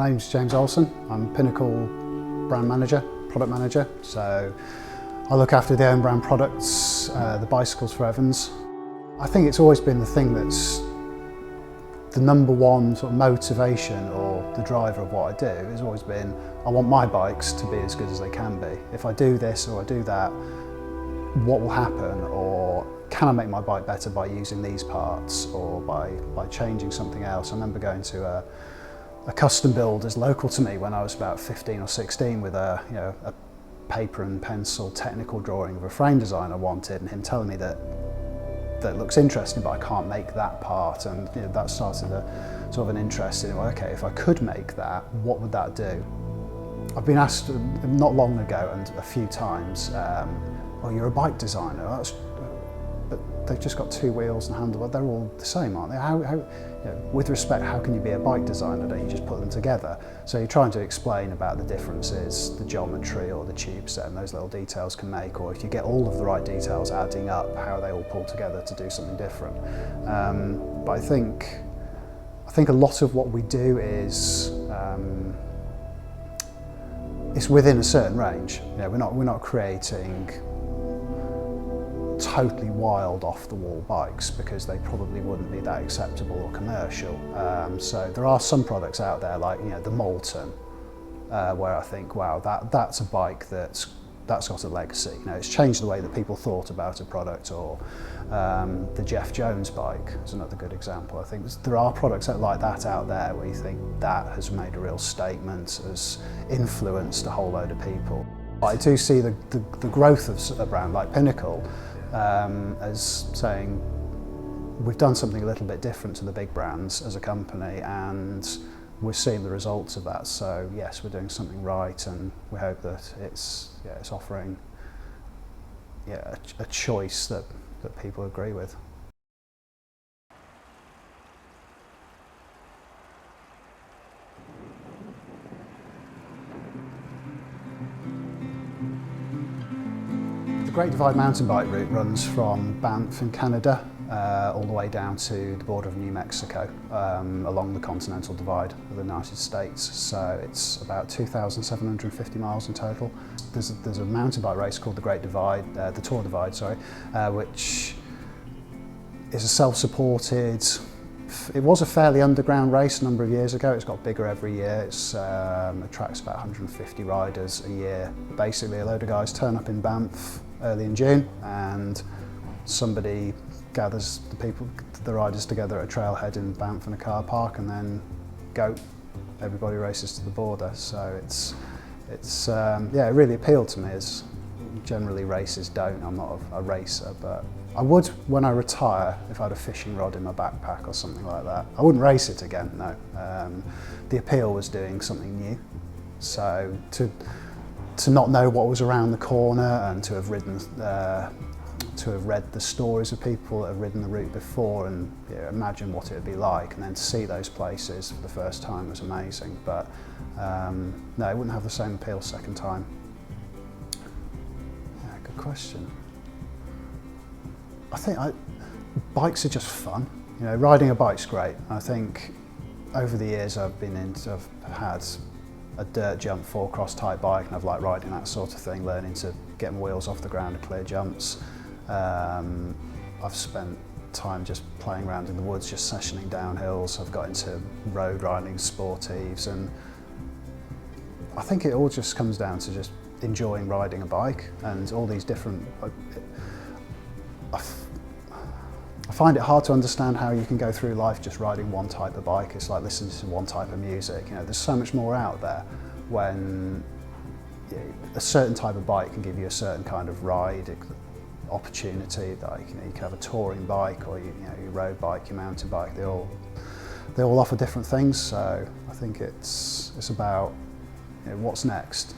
My name's James Olsen. I'm Pinnacle brand manager, product manager. So I look after the own brand products, the bicycles for Evans. I think it's always been the thing that's the number one sort of motivation or the driver of what I do has always been, I want my bikes to be as good as they can be. If I do this or I do that, what will happen? Or can I make my bike better by using these parts or by changing something else? I remember going to a custom builders local to me when I was about 15 or 16 with a paper and pencil technical drawing of a frame design I wanted, and him telling me that looks interesting, but I can't make that part, and that started a sort of an interest in, well, okay, if I could make that, what would that do? I've been asked not long ago and a few times, well, you're a bike designer, but they've just got two wheels and handlebars, they're all the same, aren't they? How with respect, how can you be a bike designer? Don't you just put them together? So you're trying to explain about the differences, the geometry or the tube set, and those little details can make, or if you get all of the right details adding up, how they all pull together to do something different. But I think a lot of what we do is it's within a certain range. We're not creating totally wild off-the-wall bikes because they probably wouldn't be that acceptable or commercial. So there are some products out there like the Molten, where I think, wow, that's a bike that's got a legacy. It's changed the way that people thought about a product. Or the Jeff Jones bike is another good example. I think there are products like that out there where you think that has made a real statement, has influenced a whole load of people. I do see the growth of a brand like Pinnacle as saying we've done something a little bit different to the big brands as a company, and we're seeing the results of that. So yes, we're doing something right, and we hope that it's offering a choice that people agree with. The Great Divide mountain bike route runs from Banff in Canada all the way down to the border of New Mexico, along the continental divide of the United States. So it's about 2,750 miles in total. There's a mountain bike race called the Great Divide, the Tour Divide, sorry, which is a self-supported. It was a fairly underground race a number of years ago. It's got bigger every year. It attracts about 150 riders a year. Basically, a load of guys turn up in Banff early in June, and somebody gathers the riders together at a trailhead in Banff in a car park, and then everybody races to the border. So it really appealed to me, as generally races don't. I'm not a racer, but I would when I retire if I had a fishing rod in my backpack or something like that. I wouldn't race it again, no. The appeal was doing something new. So to not know what was around the corner, and to have read the stories of people that have ridden the route before, and imagine what it would be like, and then to see those places for the first time was amazing. But no, it wouldn't have the same appeal second time. Yeah, good question. I think bikes are just fun. Riding a bike's great. I think over the years I've had a dirt jump 4-cross type bike, and I've liked riding that sort of thing, learning to get my wheels off the ground and clear jumps. I've spent time just playing around in the woods, just sessioning down hills. I've got into road riding, sportives, and I think it all just comes down to just enjoying riding a bike and all these different. I find it hard to understand how you can go through life just riding one type of bike. It's like listening to one type of music. there's so much more out there when a certain type of bike can give you a certain kind of ride opportunity. Like you can have a touring bike, or your road bike, your mountain bike. They all offer different things. So I think it's about what's next.